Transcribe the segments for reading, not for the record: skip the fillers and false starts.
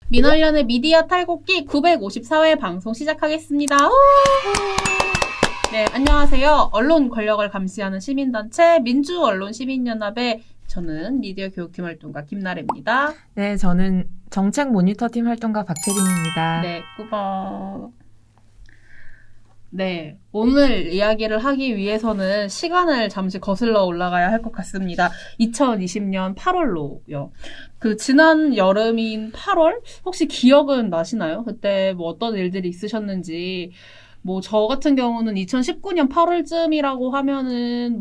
민원련의 미디어 탈곡기 954회 방송 시작하겠습니다. 네, 안녕하세요. 언론 권력을 감시하는 시민단체 민주언론시민연합의 저는 미디어 교육팀 활동가 김나래입니다. 네, 저는 정책 모니터팀 활동가 박채린입니다. 네, 꾸벅. 네, 오늘 이야기를 하기 위해서는 시간을 잠시 거슬러 올라가야 할 것 같습니다. 2020년 8월로요. 지난 여름인 8월? 혹시 기억은 나시나요? 그때 뭐 어떤 일들이 있으셨는지. 저 같은 경우는 2019년 8월쯤이라고 하면은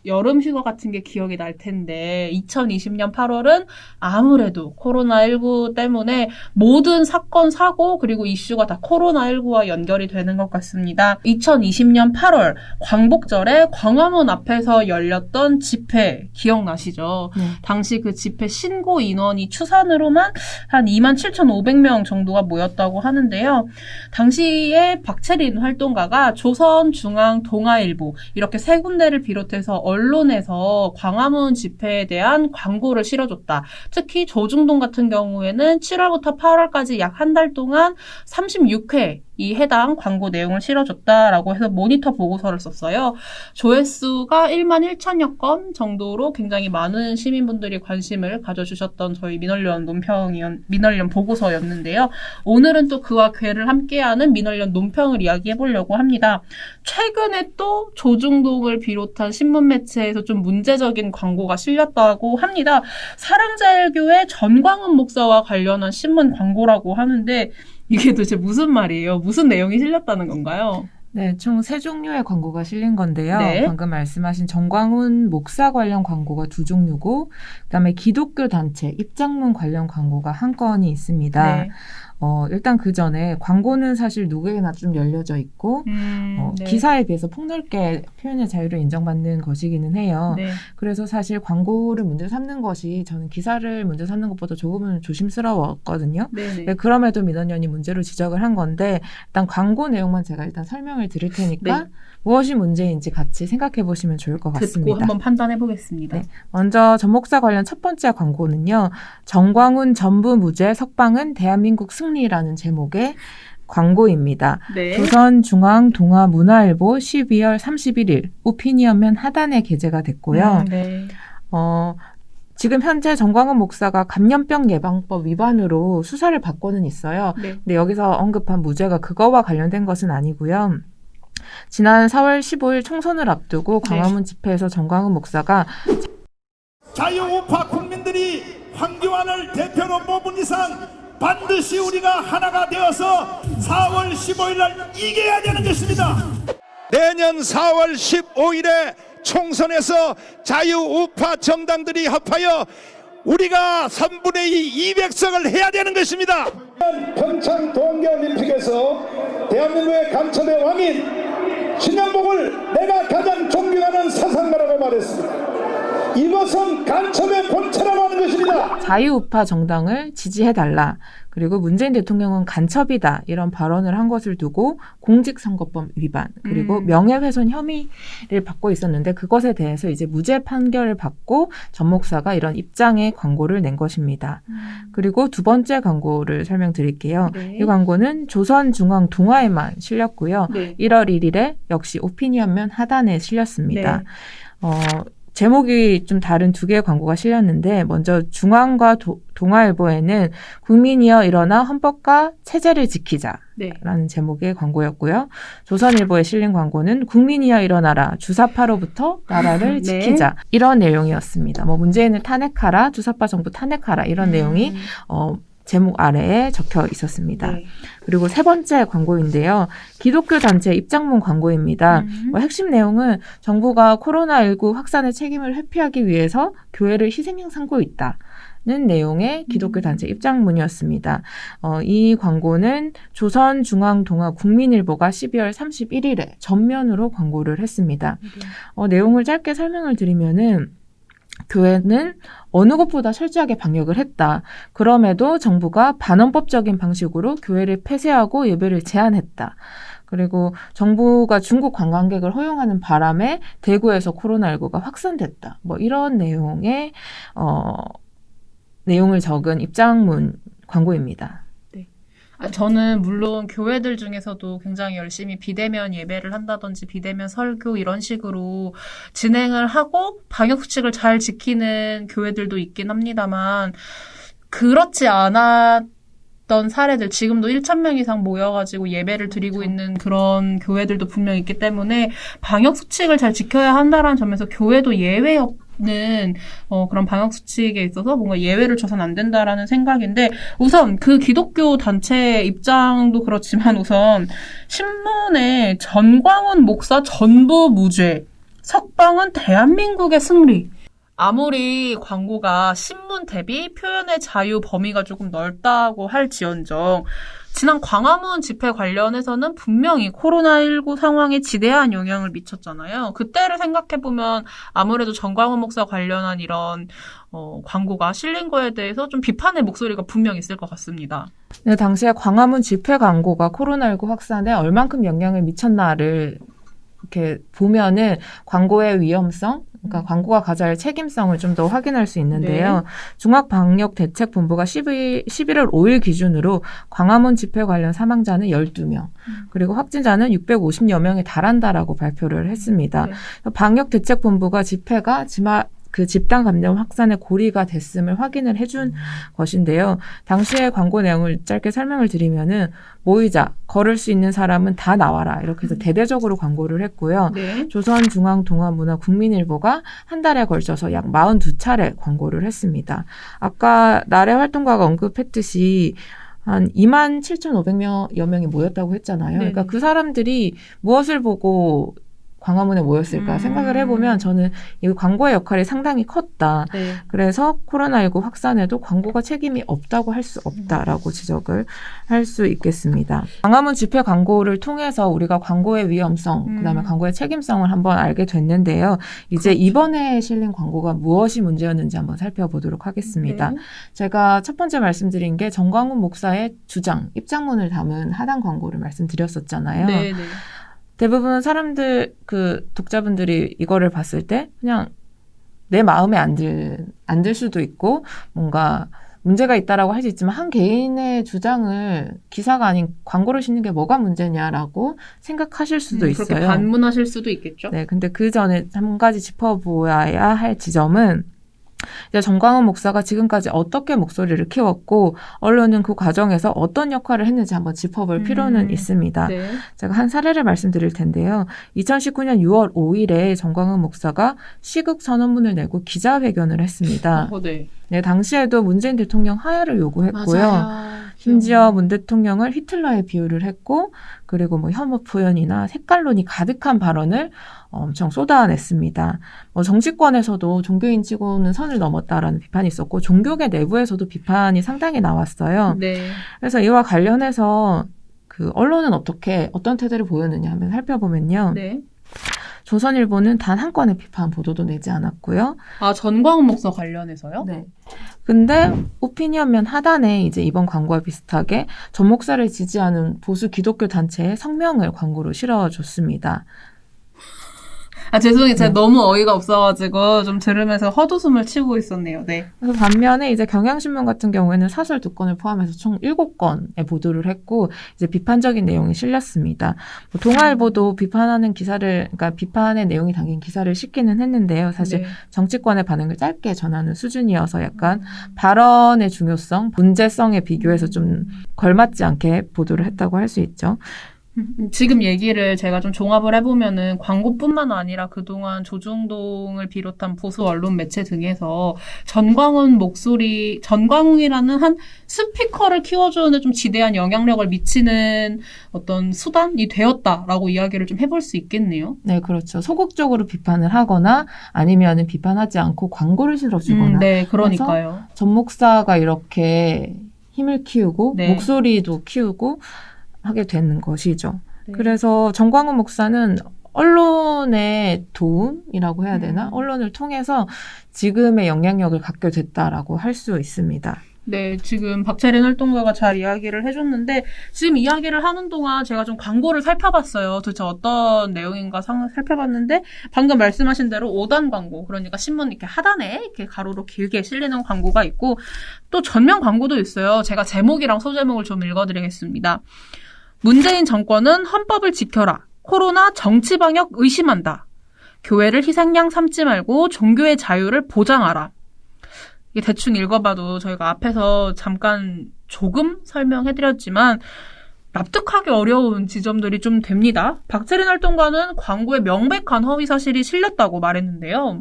여름 휴가 같은 게 기억이 날 텐데 2020년 8월은 아무래도 코로나19 때문에 모든 사건, 사고 그리고 이슈가 다 코로나19와 연결이 되는 것 같습니다. 2020년 8월 광복절에 광화문 앞에서 열렸던 집회 기억나시죠? 당시 그 집회 신고 인원이 추산으로만 한 27,500명 정도가 모였다고 하는데요. 당시에 박채린 활동가가 조선중앙동아일보 이렇게 세 군데를 비롯해서 언론에서 광화문 집회에 대한 광고를 실어줬다. 특히 조중동 같은 경우에는 7월부터 8월까지 약 한 달 동안 36회 이 해당 광고 내용을 실어줬다라고 해서 모니터 보고서를 썼어요. 조회수가 1만 1천여 건 정도로 굉장히 많은 시민분들이 관심을 가져주셨던 저희 민원련 민원련 보고서였는데요. 오늘은 또 그와 괴를 함께하는 민원련 논평을 이야기해보려고 합니다. 최근에 또 조중동을 비롯한 신문 매체에서 좀 문제적인 광고가 실렸다고 합니다. 사랑제일교회 전광훈 목사와 관련한 신문 광고라고 하는데 이게 도대체 무슨 말이에요? 무슨 내용이 실렸다는 건가요? 네, 총 3종류의 광고가 실린 건데요. 네. 방금 말씀하신 전광훈 목사 관련 광고가 2종류고 그다음에 기독교 단체 입장문 관련 광고가 한 건이 있습니다. 네. 일단 그 전에 광고는 사실 누구에게나 좀 열려져 있고 네. 기사에 비해서 폭넓게 표현의 자유를 인정받는 것이기는 해요. 네. 그래서 사실 광고를 문제 삼는 것이 저는 기사를 문제 삼는 것보다 조금은 조심스러웠거든요. 네. 네, 그럼에도 민원연이 문제로 지적을 한 건데 일단 광고 내용만 제가 일단 설명을 드릴 테니까 네. 무엇이 문제인지 같이 생각해 보시면 좋을 것 같습니다. 듣고 한번 판단해 보겠습니다. 네. 먼저 전 목사 관련 첫 번째 광고는요. 정광훈 전부 무죄 석방은 대한민국 승리라는 제목의 광고입니다. 네. 조선중앙동아문화일보 12월 31일 오피니언면 하단에 게재가 됐고요. 네. 지금 현재 정광훈 목사가 감염병 예방법 위반으로 수사를 받고는 있어요. 네. 근데 여기서 언급한 무죄가 그거와 관련된 것은 아니고요. 지난 4월 15일 총선을 앞두고 광화문 집회에서 정광훈 목사가 자유우파 국민들이 황교안을 대표로 뽑은 이상 반드시 우리가 하나가 되어서 4월 15일 날 이겨야 되는 것입니다. 내년 4월 15일에 총선에서 자유우파 정당들이 합하여 우리가 3분의 2 200석을 해야 되는 것입니다. 평창 동계올림픽에서 대한민국의 간첩의 왕인 신영복을 내가 가장 존경하는 사상가라고 말했습니다. 이것은 간첩의 본체라고 하는 것입니다. 자유우파 정당을 지지해달라. 그리고 문재인 대통령은 간첩이다. 이런 발언을 한 것을 두고 공직선거법 위반 그리고 명예훼손 혐의를 받고 있었는데 그것에 대해서 이제 무죄 판결을 받고 전 목사가 이런 입장의 광고를 낸 것입니다. 그리고 두 번째 광고를 설명드릴게요. 네. 이 광고는 조선중앙동아에만 실렸고요. 네. 1월 1일에 역시 오피니언면 하단에 실렸습니다. 네. 제목이 좀 다른 두 개의 광고가 실렸는데 먼저 중앙과 동아일보에는 국민이여 일어나 헌법과 체제를 지키자 네. 라는 제목의 광고였고요. 조선일보에 실린 광고는 국민이여 일어나라 주사파로부터 나라를 네. 지키자 이런 내용이었습니다. 문재인을 탄핵하라 주사파 정부 탄핵하라 이런 내용이 제목 아래에 적혀 있었습니다. 네. 그리고 세 번째 광고인데요. 기독교 단체 입장문 광고입니다. 핵심 내용은 정부가 코로나19 확산의 책임을 회피하기 위해서 교회를 희생양 삼고 있다는 내용의 기독교 단체 입장문이었습니다. 이 광고는 조선중앙동아국민일보가 12월 31일에 전면으로 광고를 했습니다. 내용을 짧게 설명을 드리면은 교회는 어느 것보다 철저하게 방역을 했다. 그럼에도 정부가 반헌법적인 방식으로 교회를 폐쇄하고 예배를 제한했다. 그리고 정부가 중국 관광객을 허용하는 바람에 대구에서 코로나19가 확산됐다. 뭐 이런 내용의 내용을 적은 입장문 광고입니다. 저는 물론 교회들 중에서도 굉장히 열심히 비대면 예배를 한다든지 비대면 설교 이런 식으로 진행을 하고 방역수칙을 잘 지키는 교회들도 있긴 합니다만 그렇지 않았던 사례들 지금도 1,000명 이상 모여가지고 예배를 드리고 있는 그런 교회들도 분명 있기 때문에 방역수칙을 잘 지켜야 한다는 점에서 교회도 예외 는 그런 방역 수칙에 있어서 뭔가 예외를 줘서는 안 된다라는 생각인데 우선 그 기독교 단체 입장도 그렇지만 우선 신문에 전광훈 목사 전부 무죄, 석방은 대한민국의 승리. 아무리 광고가 신문 대비 표현의 자유 범위가 조금 넓다고 할지언정 지난 광화문 집회 관련해서는 분명히 코로나19 상황에 지대한 영향을 미쳤잖아요. 그때를 생각해보면 아무래도 전광훈 목사 관련한 이런 광고가 실린 거에 대해서 좀 비판의 목소리가 분명 있을 것 같습니다. 네, 당시에 광화문 집회 광고가 코로나19 확산에 얼만큼 영향을 미쳤나를 이렇게 보면은 광고의 위험성, 그러니까 광고가 가져야 할 책임성을 좀 더 확인할 수 있는데요. 네. 중앙방역대책본부가 11월 5일 기준으로 광화문 집회 관련 사망자는 12명, 그리고 확진자는 650여 명에 달한다라고 발표를 했습니다. 네. 방역대책본부가 집회가 그 집단 감염 확산의 고리가 됐음을 확인을 해준 것인데요. 당시의 광고 내용을 짧게 설명을 드리면은 모이자, 걸을 수 있는 사람은 다 나와라 이렇게 해서 대대적으로 광고를 했고요. 네. 조선중앙동아문화국민일보가 한 달에 걸쳐서 약 42차례 광고를 했습니다. 아까 나래 활동가가 언급했듯이 한 27,500여 명이 모였다고 했잖아요. 네. 그러니까 그 사람들이 무엇을 보고 광화문에 모였을까 생각을 해보면 저는 이 광고의 역할이 상당히 컸다. 네. 그래서 코로나19 확산에도 광고가 책임이 없다고 할 수 없다라고 지적을 할 수 있겠습니다. 광화문 집회 광고를 통해서 우리가 광고의 위험성, 그다음에 광고의 책임성을 한번 알게 됐는데요. 이제 그렇죠. 이번에 실린 광고가 무엇이 문제였는지 한번 살펴보도록 하겠습니다. 네. 제가 첫 번째 말씀드린 게 전광훈 목사의 주장, 입장문을 담은 하단 광고를 말씀드렸었잖아요. 네, 네. 대부분 사람들, 독자분들이 이거를 봤을 때 그냥 내 마음에 안 들 수도 있고 뭔가 문제가 있다라고 할 수 있지만 한 개인의 주장을 기사가 아닌 광고를 싣는 게 뭐가 문제냐라고 생각하실 수도 있어요. 그렇게 반문하실 수도 있겠죠. 네, 근데 그 전에 한 가지 짚어보아야 할 지점은 이제 전광훈 목사가 지금까지 어떻게 목소리를 키웠고 언론은 그 과정에서 어떤 역할을 했는지 한번 짚어볼 필요는 있습니다. 네. 제가 한 사례를 말씀드릴 텐데요. 2019년 6월 5일에 전광훈 목사가 시국 선언문을 내고 기자회견을 했습니다. 네. 네, 당시에도 문재인 대통령 하야를 요구했고요. 맞아요. 심지어 문 대통령을 히틀러에 비유를 했고 그리고 뭐 혐오 표현이나 색깔론이 가득한 발언을 엄청 쏟아냈습니다. 정치권에서도 종교인 치고는 선을 넘었다라는 비판이 있었고 종교계 내부에서도 비판이 상당히 나왔어요. 네. 그래서 이와 관련해서 언론은 어떤 태도를 보였느냐 하면 살펴보면요. 네. 조선일보는 단 한 건의 비판 보도도 내지 않았고요. 아, 전광훈 목사 관련해서요? 네. 근데 오피니언면 하단에 이제 이번 광고와 비슷하게 전 목사를 지지하는 보수 기독교 단체의 성명을 광고로 실어줬습니다. 아, 죄송해요. 제가 너무 어이가 없어가지고 좀 들으면서 헛웃음을 치고 있었네요. 네. 그래서 반면에 이제 경향신문 같은 경우에는 사설 2건을 포함해서 총 7건의 보도를 했고 이제 비판적인 내용이 실렸습니다. 동아일보도 그러니까 비판의 내용이 담긴 기사를 싣기는 했는데요. 사실 네. 정치권의 반응을 짧게 전하는 수준이어서 약간 발언의 중요성, 문제성에 비교해서 좀 걸맞지 않게 보도를 했다고 할 수 있죠. 지금 얘기를 제가 좀 종합을 해보면은 광고뿐만 아니라 그동안 조중동을 비롯한 보수 언론 매체 등에서 전광훈이라는 한 스피커를 키워주는 좀 지대한 영향력을 미치는 어떤 수단이 되었다라고 이야기를 좀 해볼 수 있겠네요. 네, 그렇죠. 소극적으로 비판을 하거나 아니면은 비판하지 않고 광고를 실어주거나. 네, 그러니까요. 전 목사가 이렇게 힘을 키우고 네. 목소리도 키우고 하게 되는 것이죠. 네. 그래서 전광훈 목사는 언론의 도움이라고 해야 되나? 언론을 통해서 지금의 영향력을 갖게 됐다라고 할 수 있습니다. 네, 지금 박채린 활동가가 잘 이야기를 해줬는데 지금 이야기를 하는 동안 제가 좀 광고를 살펴봤어요. 도대체 어떤 내용인가 살펴봤는데 방금 말씀하신 대로 5단 광고, 그러니까 신문 이렇게 하단에 이렇게 가로로 길게 실리는 광고가 있고 또 전면 광고도 있어요. 제가 제목이랑 소제목을 좀 읽어드리겠습니다. 문재인 정권은 헌법을 지켜라. 코로나 정치 방역 의심한다. 교회를 희생양 삼지 말고 종교의 자유를 보장하라. 이게 대충 읽어봐도 저희가 앞에서 잠깐 조금 설명해드렸지만 납득하기 어려운 지점들이 좀 됩니다. 박채린 활동가는 광고에 명백한 허위 사실이 실렸다고 말했는데요.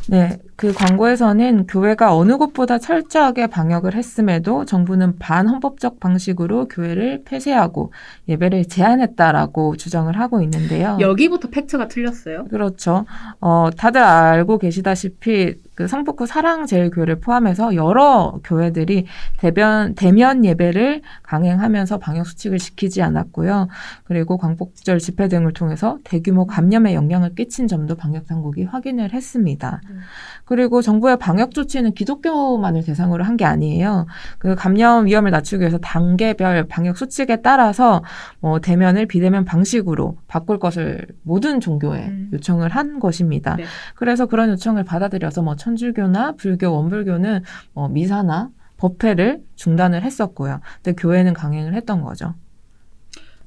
네, 그 광고에서는 교회가 어느 곳보다 철저하게 방역을 했음에도 정부는 반헌법적 방식으로 교회를 폐쇄하고 예배를 제한했다라고 주장을 하고 있는데요. 여기부터 팩트가 틀렸어요. 그렇죠. 다들 알고 계시다시피 그 성북구 사랑제일교회를 포함해서 여러 교회들이 대면 예배를 강행하면서 방역수칙을 지키지 않았고요. 그리고 광복절 집회 등을 통해서 대규모 감염에 영향을 끼친 점도 방역당국이 확인을 했습니다. 그리고 정부의 방역 조치는 기독교만을 대상으로 한 게 아니에요. 그 감염 위험을 낮추기 위해서 단계별 방역 수칙에 따라서 대면을 비대면 방식으로 바꿀 것을 모든 종교에 요청을 한 것입니다. 네. 그래서 그런 요청을 받아들여서 천주교나 불교, 원불교는 미사나 법회를 중단을 했었고요. 근데 교회는 강행을 했던 거죠.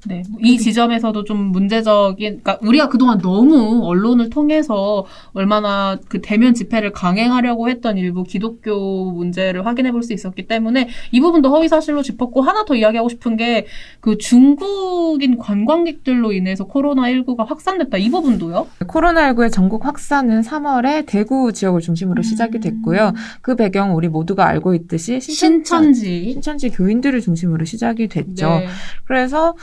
네, 이 지점에서도 좀 문제적인, 그러니까 우리가 그동안 너무 언론을 통해서 얼마나 그 대면 집회를 강행하려고 했던 일부 기독교 문제를 확인해 볼 수 있었기 때문에 이 부분도 허위 사실로 짚었고, 하나 더 이야기하고 싶은 게 그 중국인 관광객들로 인해서 코로나19가 확산됐다, 이 부분도요? 코로나19의 전국 확산은 3월에 대구 지역을 중심으로 시작이 됐고요. 그 배경 우리 모두가 알고 있듯이 신천지 교인들을 중심으로 시작이 됐죠. 네. 그래서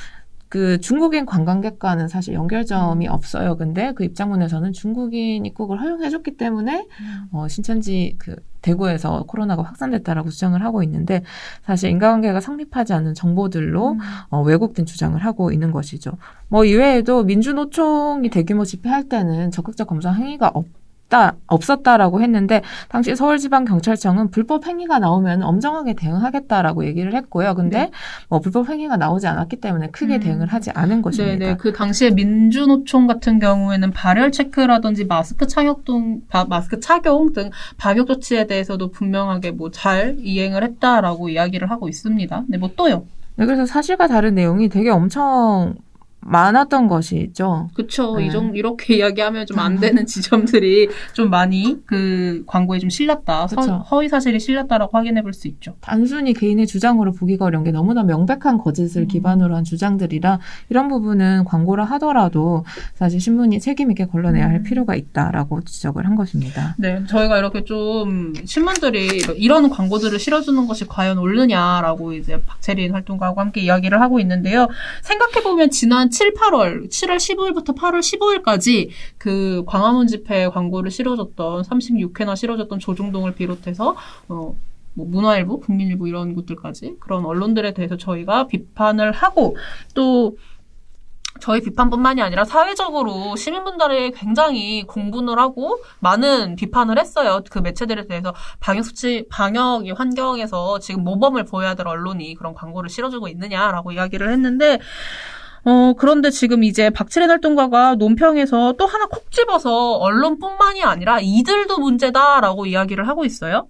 그 중국인 관광객과는 사실 연결점이 없어요. 근데 그 입장문에서는 중국인 입국을 허용해줬기 때문에 신천지 그 대구에서 코로나가 확산됐다라고 주장을 하고 있는데 사실 인과관계가 성립하지 않는 정보들로 왜곡된 주장을 하고 있는 것이죠. 이외에도 민주노총이 대규모 집회할 때는 적극적 검사 행위가 없었다라고 했는데 당시 서울지방경찰청은 불법 행위가 나오면 엄정하게 대응하겠다라고 얘기를 했고요. 근데 불법 행위가 나오지 않았기 때문에 크게 대응을 하지 않은 것입니다. 네네. 그 당시에 민주노총 같은 경우에는 발열 체크라든지 마스크 착용 등 방역 조치에 대해서도 분명하게 잘 이행을 했다라고 이야기를 하고 있습니다. 네, 또요? 네, 그래서 사실과 다른 내용이 되게 엄청 많았던 것이죠. 그렇죠. 네. 이렇게 이야기하면 좀 안 되는 지점들이 좀 많이 그 광고에 좀 실렸다. 허위 사실이 실렸다라고 확인해 볼 수 있죠. 단순히 개인의 주장으로 보기가 어려운 게 너무나 명백한 거짓을 기반으로 한 주장들이라 이런 부분은 광고를 하더라도 사실 신문이 책임 있게 걸러내야 할 필요가 있다라고 지적을 한 것입니다. 네, 저희가 이렇게 좀 신문들이 이런 광고들을 실어주는 것이 과연 옳느냐라고 이제 박채린 활동가하고 함께 이야기를 하고 있는데요. 생각해 보면 지난 7월 15일부터 8월 15일까지 그 광화문 집회 광고를 실어줬던 36회나 실어줬던 조중동을 비롯해서 문화일보, 국민일보 이런 곳들까지 그런 언론들에 대해서 저희가 비판을 하고 또 저희 비판뿐만이 아니라 사회적으로 시민분들이 굉장히 공분을 하고 많은 비판을 했어요. 그 매체들에 대해서 방역이 환경에서 지금 모범을 보여야 될 언론이 그런 광고를 실어주고 있느냐라고 이야기를 했는데 그런데 지금 이제 박채린 활동가가 논평에서 또 하나 콕 집어서 언론뿐만이 아니라 이들도 문제다라고 이야기를 하고 있어요.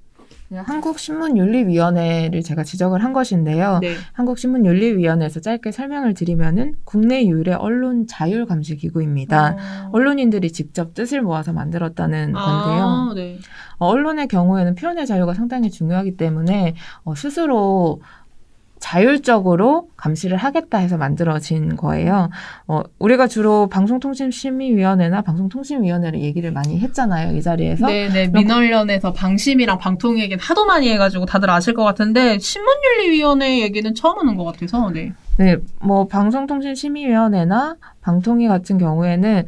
네, 한국신문윤리위원회를 제가 지적을 한 것인데요. 네. 한국신문윤리위원회에서 짧게 설명을 드리면은 국내 유일의 언론 자율감시기구입니다. 언론인들이 직접 뜻을 모아서 만들었다는 건데요. 네. 언론의 경우에는 표현의 자유가 상당히 중요하기 때문에 스스로 자율적으로 감시를 하겠다 해서 만들어진 거예요. 우리가 주로 방송통신심의위원회나 방송통신위원회를 얘기를 많이 했잖아요. 이 자리에서. 네네. 민원련에서 방심이랑 방통 얘기는 하도 많이 해가지고 다들 아실 것 같은데 신문윤리위원회 얘기는 처음 하는 것 같아서. 네. 네, 방송통신심의위원회나 방통위 같은 경우에는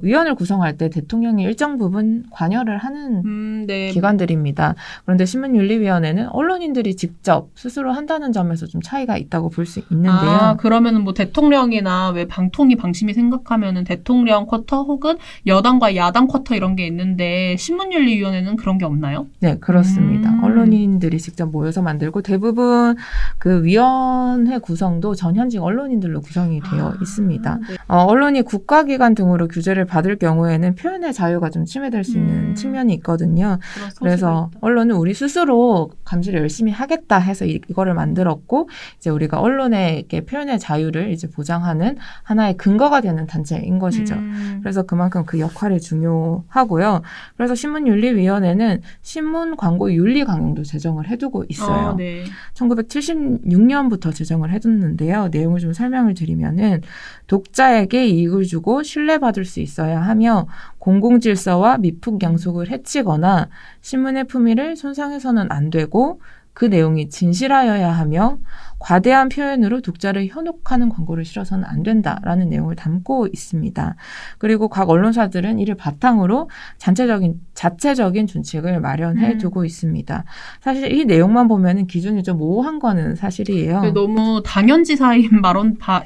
위원을 구성할 때 대통령이 일정 부분 관여를 하는 네. 기관들입니다. 그런데 신문윤리위원회는 언론인들이 직접 스스로 한다는 점에서 좀 차이가 있다고 볼 수 있는데요. 그러면은 뭐 대통령이나 왜 방통위 방심위 생각하면은 대통령 쿼터 혹은 여당과 야당 쿼터 이런 게 있는데 신문윤리위원회는 그런 게 없나요? 네, 그렇습니다. 언론인들이 직접 모여서 만들고 대부분 그 위원회 구성도 전현직 언론인들로 구성이 되어 있습니다. 네. 언론이 국가기관 등으로 규제를 받을 경우에는 표현의 자유가 좀 침해될 수 있는 측면이 있거든요. 그래서 언론은 우리 스스로 감시를 열심히 하겠다 해서 이거를 만들었고 이제 우리가 언론에게 표현의 자유를 이제 보장하는 하나의 근거가 되는 단체인 것이죠. 그래서 그만큼 그 역할이 중요하고요. 그래서 신문윤리위원회는 신문 광고 윤리 강령도 제정을 해두고 있어요. 네. 1976년부터 제정을 해뒀는데요. 내용을 좀 설명을 드리면은 독자에게 이익을 주고 신뢰받을 수 있어야 하며 공공질서와 미풍양속을 해치거나 신문의 품위를 손상해서는 안 되고 그 내용이 진실하여야 하며 과대한 표현으로 독자를 현혹하는 광고를 실어서는 안 된다라는 내용을 담고 있습니다. 그리고 각 언론사들은 이를 바탕으로 자체적인 준칙을 마련해 두고 있습니다. 사실 이 내용만 보면은 기준이 좀 모호한 거는 사실이에요. 너무 당연지사인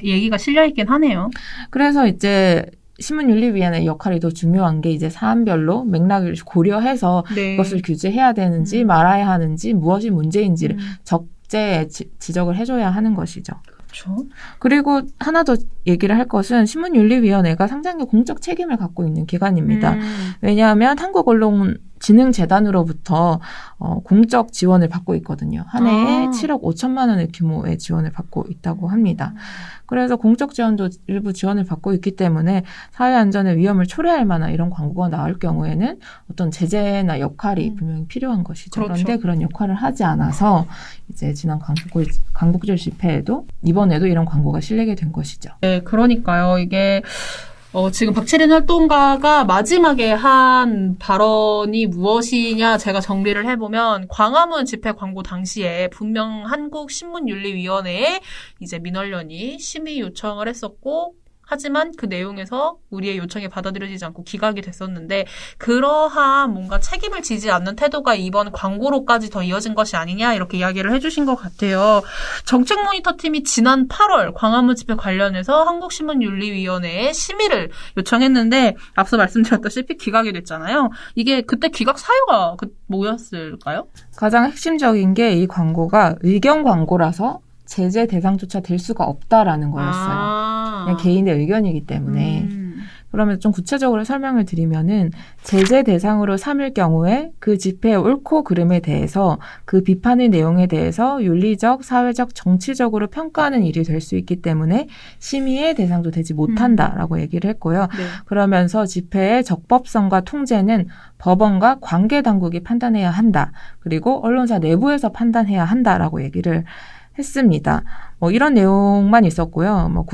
얘기가 실려있긴 하네요. 그래서 이제 신문윤리위원회의 역할이 더 중요한 게 이제 사안별로 맥락을 고려해서 네. 이것을 규제해야 되는지 말아야 하는지 무엇이 문제인지를 적재 지적을 해줘야 하는 것이죠. 그렇죠. 그리고 하나 더 얘기를 할 것은 신문윤리위원회가 상당히 공적 책임을 갖고 있는 기관입니다. 왜냐하면 한국언론진흥재단으로부터 공적 지원을 받고 있거든요. 한 해에 7억 5천만 원의 규모의 지원을 받고 있다고 합니다. 그래서 공적 지원도 일부 지원을 받고 있기 때문에 사회안전의 위험을 초래할 만한 이런 광고가 나올 경우에는 어떤 제재나 역할이 분명히 필요한 것이죠. 그렇죠. 그런데 그런 역할을 하지 않아서 이제 지난 광복절 집회에도 이번에도 이런 광고가 실리게 된 것이죠. 네, 그러니까요. 이게 지금 박채린 활동가가 마지막에 한 발언이 무엇이냐 제가 정리를 해보면 광화문 집회 광고 당시에 분명 한국신문윤리위원회에 이제 민원련이 심의 요청을 했었고 하지만 그 내용에서 우리의 요청이 받아들여지지 않고 기각이 됐었는데 그러한 뭔가 책임을 지지 않는 태도가 이번 광고로까지 더 이어진 것이 아니냐 이렇게 이야기를 해주신 것 같아요. 정책모니터팀이 지난 8월 광화문 집회 관련해서 한국신문윤리위원회에 심의를 요청했는데 앞서 말씀드렸다시피 기각이 됐잖아요. 이게 그때 기각 사유가 뭐였을까요? 가장 핵심적인 게 이 광고가 의견 광고라서 제재 대상조차 될 수가 없다라는 거였어요. 그냥 개인의 의견이기 때문에. 그러면 좀 구체적으로 설명을 드리면은 제재 대상으로 삼을 경우에 그 집회의 옳고 그름에 대해서 그 비판의 내용에 대해서 윤리적, 사회적, 정치적으로 평가하는 일이 될 수 있기 때문에 심의의 대상도 되지 못한다라고 얘기를 했고요. 네. 그러면서 집회의 적법성과 통제는 법원과 관계당국이 판단해야 한다. 그리고 언론사 내부에서 판단해야 한다라고 얘기를 했습니다. 이런 내용만 있었고요.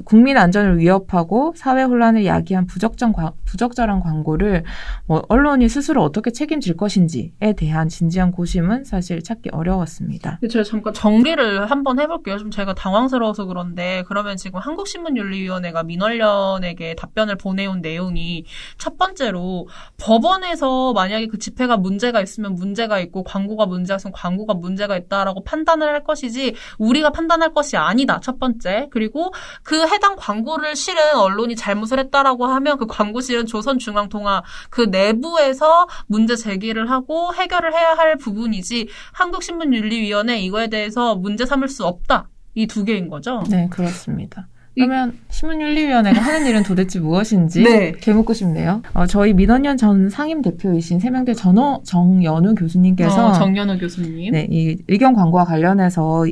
국민 안전을 위협하고 사회 혼란을 야기한 부적절한 광고를 언론이 스스로 어떻게 책임질 것인지에 대한 진지한 고심은 사실 찾기 어려웠습니다. 제가 잠깐 정리를 한번 해볼게요. 좀 제가 당황스러워서 그런데 그러면 지금 한국신문윤리위원회가 민원련에게 답변을 보내온 내용이 첫 번째로 법원에서 만약에 그 집회가 문제가 있으면 문제가 있고 광고가 문제가 있으면 광고가 문제가 있다라고 판단을 할 것이지 우리가 판단할 것이 아니다. 첫 번째. 그리고 그 해당 광고를 실은 언론이 잘못을 했다라고 하면 그 광고실은 조선중앙통화 그 내부에서 문제 제기를 하고 해결을 해야 할 부분이지 한국신문윤리위원회 이거에 대해서 문제 삼을 수 없다. 이 두 개인 거죠? 네, 그렇습니다. 그러면 신문윤리위원회가 하는 일은 도대체 무엇인지 네. 개묻고 싶네요. 저희 민원연 전 상임대표이신 세명대 정연우 교수님께서 정연우 교수님. 네, 이 의견 광고와 관련해서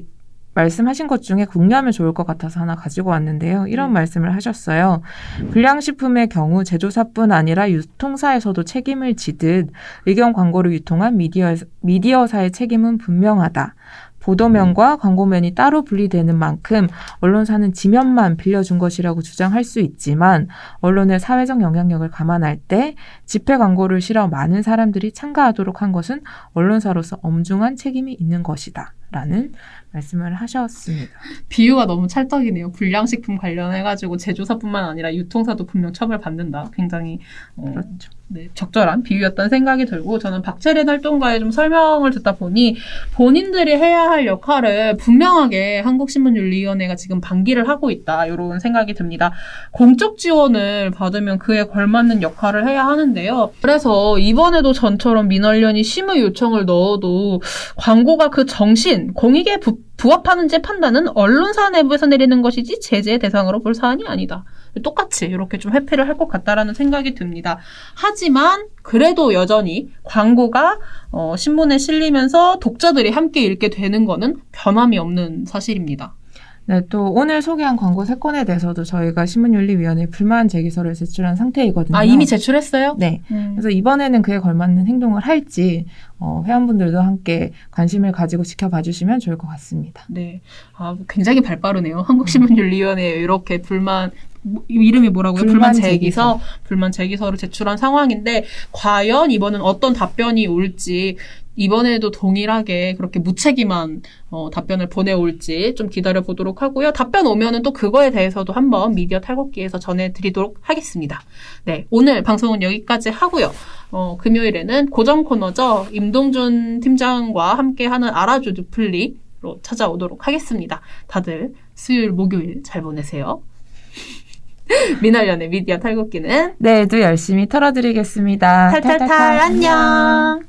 말씀하신 것 중에 공유하면 좋을 것 같아서 하나 가지고 왔는데요. 이런 말씀을 하셨어요. 불량식품의 경우 제조사뿐 아니라 유통사에서도 책임을 지듯 의견 광고를 유통한 미디어사의 책임은 분명하다. 보도면과 광고면이 따로 분리되는 만큼 언론사는 지면만 빌려준 것이라고 주장할 수 있지만 언론의 사회적 영향력을 감안할 때 집회 광고를 실어 많은 사람들이 참가하도록 한 것은 언론사로서 엄중한 책임이 있는 것이다. 라는 말씀을 하셨습니다. 비유가 너무 찰떡이네요. 불량식품 관련해가지고 제조사뿐만 아니라 유통사도 분명 처벌받는다. 굉장히 그렇죠. 네, 적절한 비유였다는 생각이 들고 저는 박채린 활동가의 좀 설명을 듣다 보니 본인들이 해야 할 역할을 분명하게 한국신문윤리위원회가 지금 방기를 하고 있다. 이런 생각이 듭니다. 공적 지원을 받으면 그에 걸맞는 역할을 해야 하는데요. 그래서 이번에도 전처럼 민원련이 심의 요청을 넣어도 광고가 그 정신, 공익에 부합하는지 판단은 언론사 내부에서 내리는 것이지 제재 대상으로 볼 사안이 아니다. 똑같이 이렇게 좀 회피를 할 것 같다라는 생각이 듭니다. 하지만 그래도 여전히 광고가 신문에 실리면서 독자들이 함께 읽게 되는 거는 변함이 없는 사실입니다. 네, 또 오늘 소개한 광고 3건에 대해서도 저희가 신문윤리위원회에 불만 제기서를 제출한 상태이거든요. 아, 이미 제출했어요? 네. 그래서 이번에는 그에 걸맞는 행동을 할지 회원분들도 함께 관심을 가지고 지켜봐 주시면 좋을 것 같습니다. 네. 아, 굉장히 발빠르네요. 한국신문윤리위원회에 이렇게 이름이 뭐라고요? 불만 제기서를 제출한 상황인데 과연 이번엔 어떤 답변이 올지 이번에도 동일하게 그렇게 무책임한 답변을 보내올지 좀 기다려보도록 하고요. 답변 오면은 또 그거에 대해서도 한번 미디어 탈곡기에서 전해드리도록 하겠습니다. 네, 오늘 방송은 여기까지 하고요. 금요일에는 고정 코너죠. 임동준 팀장과 함께하는 알아줘 뉴플리로 찾아오도록 하겠습니다. 다들 수요일, 목요일 잘 보내세요. 민원련의 미디어 탈곡기는 내일도 열심히 털어드리겠습니다. 탈탈탈 안녕.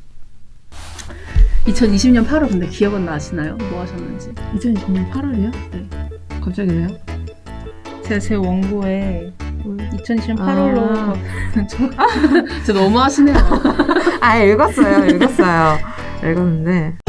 2020년 8월 근데 기억은 나시나요? 뭐 하셨는지? 2020년 8월이요? 네. 갑자기 왜요? 제가 제 원고에 2020년 8월로 저 너무 하시네요. 읽었어요. 읽었는데.